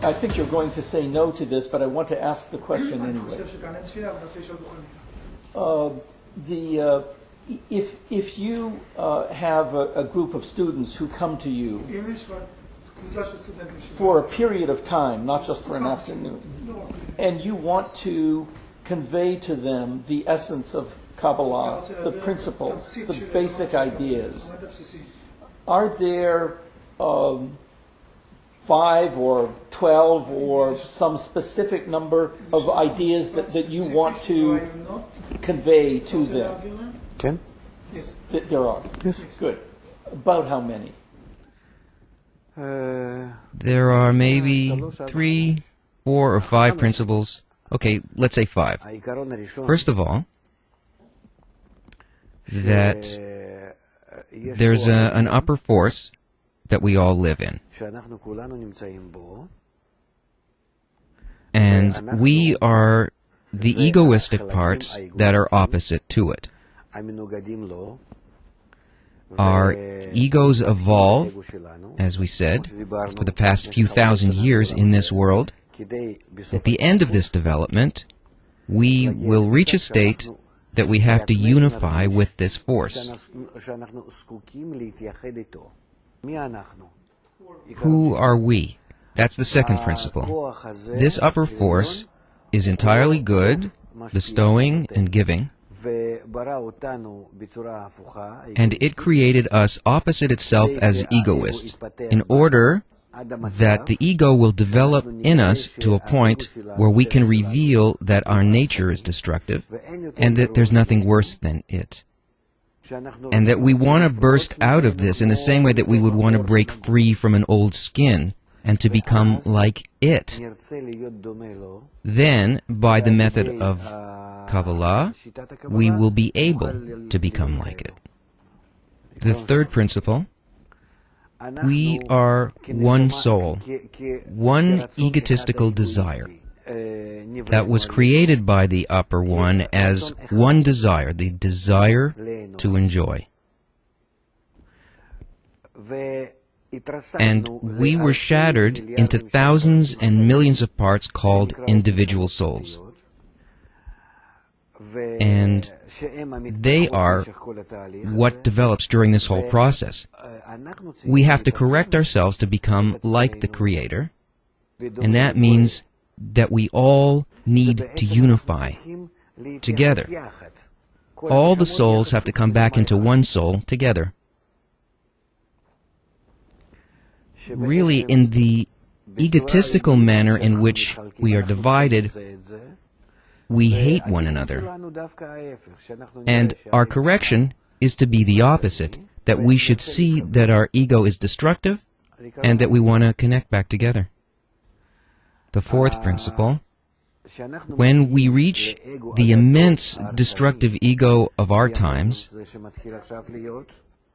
I think you're going to say no to this, but I want to ask the question anyway. If you have a group of students who come to you for a period of time, not just for an afternoon, and you want to convey to them the essence of Kabbalah, the principles, the basic ideas, are there 5 or 12 or some specific number of ideas that you want to convey to them? Ken? Yes. There are? Yes. Good. About how many? There are maybe 3, 4, or 5 principles. Okay, let's say 5. First of all, that there's an upper force that we all live in. And we are the egoistic parts that are opposite to it. Our egos evolve, as we said, for the past few thousand years in this world. At the end of this development, we will reach a state that we have to unify with this force. Who are we? That's the second principle. This upper force is entirely good, bestowing and giving, and it created us opposite itself as egoists, in order that the ego will develop in us to a point where we can reveal that our nature is destructive, and that there's nothing worse than it. And that we want to burst out of this in the same way that we would want to break free from an old skin, and to become like it. Then, by the method of Kabbalah, we will be able to become like it. The third principle, we are one soul, one egotistical desire that was created by the upper one as one desire, the desire to enjoy. And we were shattered into thousands and millions of parts called individual souls. And they are what develops during this whole process. We have to correct ourselves to become like the Creator, and that means that we all need to unify together. All the souls have to come back into one soul together. Really, in the egotistical manner in which we are divided, we hate one another. And our correction is to be the opposite, that we should see that our ego is destructive and that we want to connect back together. The fourth principle, when we reach the immense destructive ego of our times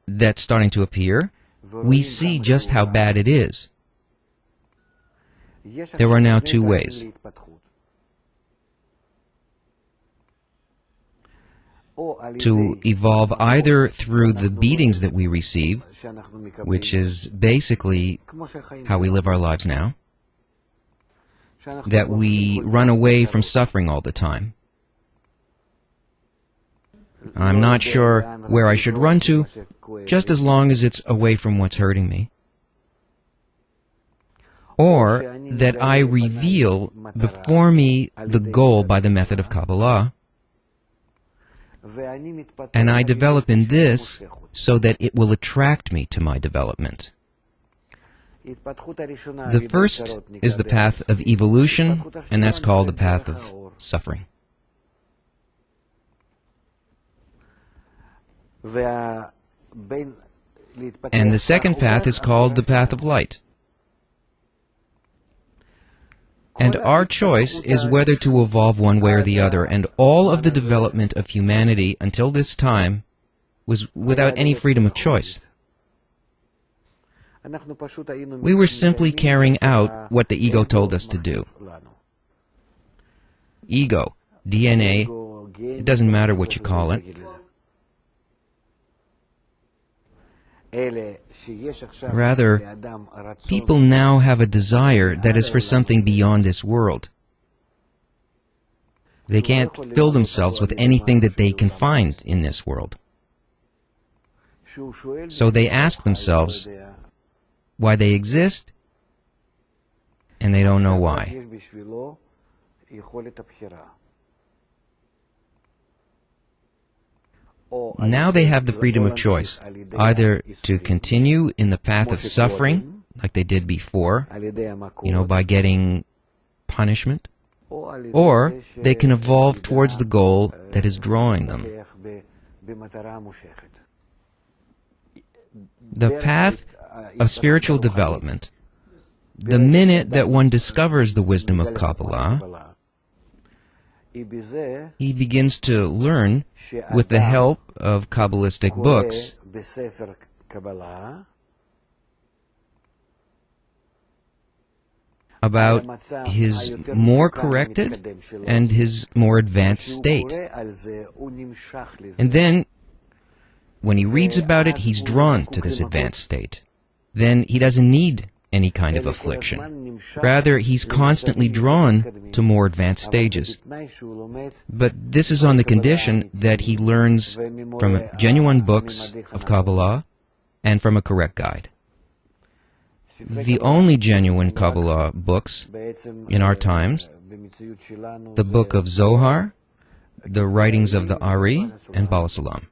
that's starting to appear, we see just how bad it is. There are now 2 ways. To evolve either through the beatings that we receive, which is basically how we live our lives now, that we run away from suffering all the time. I'm not sure where I should run to, just as long as it's away from what's hurting me. Or that I reveal before me the goal by the method of Kabbalah, and I develop in this so that it will attract me to my development. The first is the path of evolution, and that's called the path of suffering. And the second path is called the path of light. And our choice is whether to evolve one way or the other, and all of the development of humanity until this time was without any freedom of choice. We were simply carrying out what the ego told us to do. Ego, DNA, it doesn't matter what you call it. Rather, people now have a desire that is for something beyond this world. They can't fill themselves with anything that they can find in this world. So they ask themselves why they exist, and they don't know why. Now they have the freedom of choice, either to continue in the path of suffering, like they did before, by getting punishment, or they can evolve towards the goal that is drawing them. The path of spiritual development, the minute that one discovers the wisdom of Kabbalah, he begins to learn, with the help of Kabbalistic books, about his more corrected and his more advanced state. And then, when he reads about it, he's drawn to this advanced state. Then he doesn't need any kind of affliction. Rather, he's constantly drawn to more advanced stages. But this is on the condition that he learns from genuine books of Kabbalah and from a correct guide. The only genuine Kabbalah books in our times, the book of Zohar, the writings of the Ari, and Baal Salam.